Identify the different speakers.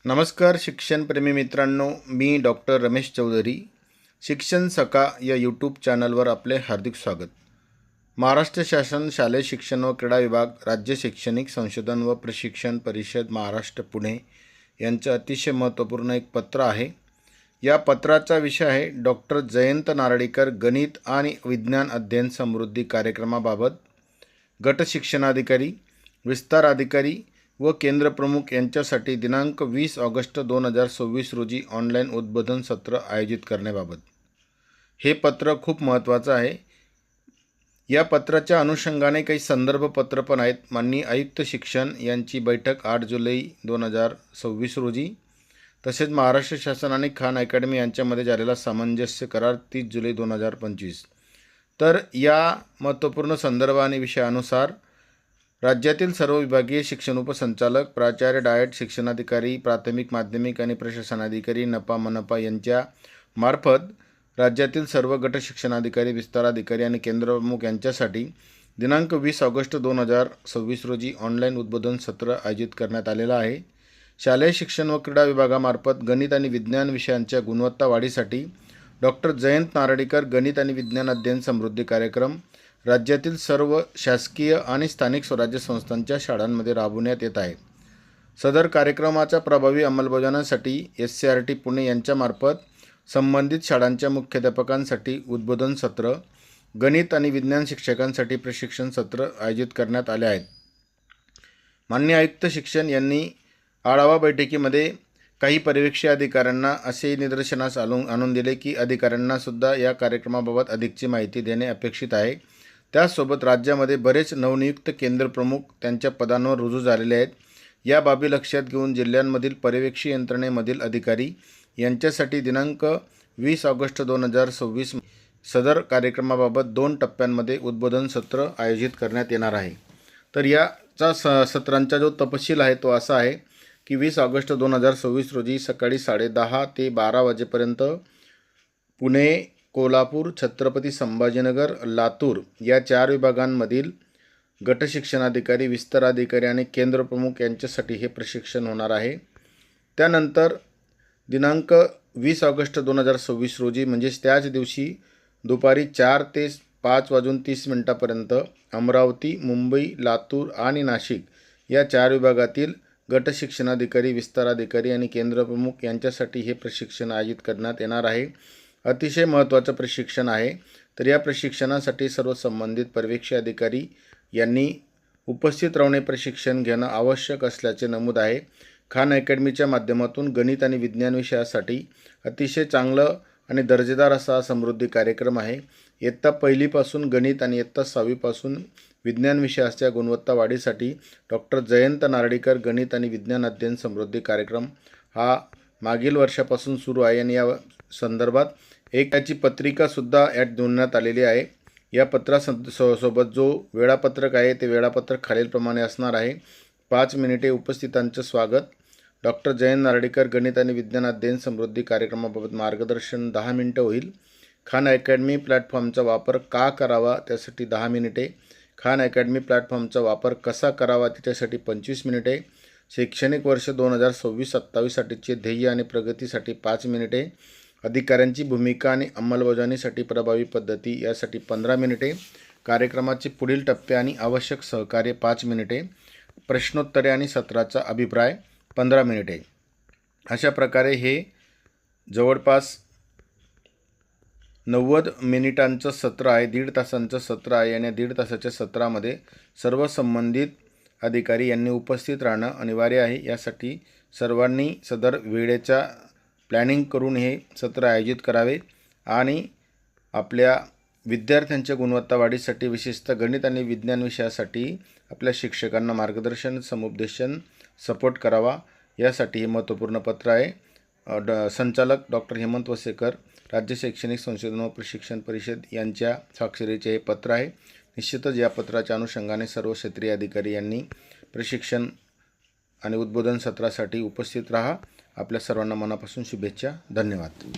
Speaker 1: नमस्कार शिक्षणप्रेमी मित्रांनो, मी डॉक्टर रमेश चौधरी. शिक्षण सखा या यूट्यूब चॅनलवर आपले हार्दिक स्वागत. महाराष्ट्र शासन शालेय शिक्षण व क्रीडा विभाग, राज्य शैक्षणिक संशोधन व प्रशिक्षण परिषद महाराष्ट्र पुणे यांचं अतिशय महत्त्वपूर्ण एक पत्र आहे. या पत्राचा विषय आहे डॉक्टर जयंत नारळीकर गणित आणि विज्ञान अध्ययन समृद्धी कार्यक्रमाबाबत. गट शिक्षणाधिकारी, विस्तार अधिकारी व केंद्र प्रमुख यांच्यासाठी दिनांक 20 ऑगस्ट 2026 रोजी ऑनलाईन उद्बोधन सत्र आयोजित करण्याबाबत. हे पत्र खूप महत्त्वाचं आहे. या पत्राच्या अनुषंगाने काही संदर्भ पत्र पण आहेत. माननीय आयुक्त शिक्षण यांची बैठक 8 जुलै 2026 रोजी, तसेच महाराष्ट्र शासन आणि खान अकॅडमी यांच्यामध्ये झालेला सामंजस्य करार 30 जुलै 2025. तर या महत्त्वपूर्ण संदर्भ आणि विषयानुसार राज्यातील सर्व विभागीय शिक्षण उपसंचालक, प्राचार्य, डायट, शिक्षणाधिकारी, प्राथमिक, माध्यमिक आणि प्रशासनाधिकारी नपा मनपा यांच्या मार्फत राज्यातील सर्व गट शिक्षणाधिकारी, विस्ताराधिकारी आणि केंद्रप्रमुख यांच्यासाठी दिनांक 20 ऑगस्ट 2026 रोजी ऑनलाईन उद्बोधन सत्र आयोजित करण्यात आलेलं आहे. शालेय शिक्षण व क्रीडा विभागामार्फत गणित आणि विज्ञान विषयांच्या गुणवत्ता वाढीसाठी डॉक्टर जयंत नारळीकर गणित आणि विज्ञान अध्ययन समृद्धी कार्यक्रम राज्यातील सर्व शासकीय आणि स्थानिक स्वराज्य संस्थांच्या शाळांमध्ये राबवण्यात येत आहे. सदर कार्यक्रमाच्या प्रभावी अंमलबजावणीसाठी SCRT पुणे यांच्यामार्फत संबंधित शाळांच्या मुख्याध्यापकांसाठी उद्बोधन सत्र, गणित आणि विज्ञान शिक्षकांसाठी प्रशिक्षण सत्र आयोजित करण्यात आले आहेत. माननीय आयुक्त शिक्षण यांनी आढावा बैठकीमध्ये काही पर्यवेक्षी अधिकाऱ्यांना असे निदर्शनास आणून दिले की अधिकाऱ्यांनासुद्धा या कार्यक्रमाबाबत अधिकची माहिती देणे अपेक्षित आहे. त्यासोबत राज्यामध्ये बरेच नवनियुक्त केंद्र प्रमुख त्यांच्या पदांवर रुजू झालेले आहेत. या बाबी लक्षात घेऊन जिल्ह्यांमधील पर्यवेक्षी यंत्रणेमधील अधिकारी यांच्यासाठी दिनांक 20 ऑगस्ट 2026 सदर कार्यक्रमाबाबत 2 टप्प्यांमध्ये उद्बोधन सत्र आयोजित करण्यात येणार आहे. तर याचा सत्रांचा जो तपशील आहे तो असा आहे की 20 ऑगस्ट 2026 रोजी सकाळी 10:30 ते 12 वाजेपर्यंत पुणे, कोल्हापूर, छत्रपती संभाजीनगर, लातूर या 4 विभागांमधील गट शिक्षणाधिकारी, विस्ताराधिकारी आणि केंद्रप्रमुख यांच्यासाठी हे प्रशिक्षण होणार आहे. त्यानंतर दिनांक 20 ऑगस्ट 2026 रोजी म्हणजेच त्याच दिवशी दुपारी 4 ते 5:30 अमरावती, मुंबई, लातूर आणि नाशिक या 4 विभागातील गट शिक्षणाधिकारी, विस्ताराधिकारी आणि केंद्रप्रमुख यांच्यासाठी हे प्रशिक्षण आयोजित करण्यात येणार आहे. अतिशय महत्त्वाचं प्रशिक्षण आहे. तर या प्रशिक्षणासाठी सर्व संबंधित पर्यवेक्षी अधिकारी यांनी उपस्थित राहून प्रशिक्षण घेणं आवश्यक असल्याचे नमूद आहे. खान अकॅडमीच्या माध्यमातून गणित आणि विज्ञान विषयासाठी अतिशय चांगलं आणि दर्जेदार असा समृद्धी कार्यक्रम आहे. इयत्ता 1ली पासून गणित आणि इयत्ता 6वी पासून विज्ञान विषयाच्या गुणवत्ता वाढीसाठी डॉक्टर जयंत नारळीकर गणित आणि विज्ञान अध्ययन समृद्धी कार्यक्रम हा मागील वर्षापासून सुरू आहे आणि या संदर्भात त्याची पत्रिकासुद्धा यात देण्यात आलेली आहे. या पत्रासोबत जो वेळापत्रक आहे ते वेळापत्रक खालीलप्रमाणे असणार आहे. 5 मिनिटे उपस्थितांचं स्वागत. डॉक्टर जयंत नारळीकर गणित आणि विज्ञान अध्ययन समृद्धी कार्यक्रमाबाबत मार्गदर्शन 10 मिनिटं होईल. खान अकॅडमी प्लॅटफॉर्मचा वापर का करावा त्यासाठी 10 मिनिटे. खान अकॅडमी प्लॅटफॉर्मचा वापर कसा करावा त्याच्यासाठी 25 मिनिटे. शैक्षणिक वर्ष 2026-27 साठीचे ध्येय आणि प्रगतीसाठी 5 मिनिटे. अधिकाऱ्यांची भूमिका आणि अंमलबजावणीसाठी प्रभावी पद्धती यासाठी 15 मिनिटे. कार्यक्रमाचे पुढील टप्पे आणि आवश्यक सहकार्य 5 मिनिटे. प्रश्नोत्तरे आणि सत्राचा अभिप्राय 15 मिनिटे. अशा प्रकारे हे जवळपास 90 मिनिटांचं सत्र आहे. 1.5 तासांचं सत्र आहे आणि 1.5 तासाच्या सत्रामध्ये सर्व संबंधित अधिकारी यांनी उपस्थित राहणं अनिवार्य आहे. यासाठी सर्वांनी सदर वेळेच्या प्लॅनिंग करून हे सत्र आयोजित करावे आणि आपल्या विद्यार्थ्यांच्या गुणवत्ता वाढीसाठी विशेषतः गणित आणि विज्ञान विषयासाठी आपल्या शिक्षकांना मार्गदर्शन, समुपदेशन, सपोर्ट करावा. यासाठी हे महत्त्वपूर्ण पत्र आहे. संचालक डॉक्टर हेमंत वसेकर, राज्य शैक्षणिक संशोधन व प्रशिक्षण परिषद यांच्या स्वाक्षरीचे हे पत्र आहे. निश्चितच या पत्राच्या अनुषंगाने सर्व क्षेत्रीय अधिकारी यांनी प्रशिक्षण आणि उद्बोधन सत्रासाठी उपस्थित राहा. आपल्या सर्वांना मनापासून शुभेच्छा. धन्यवाद.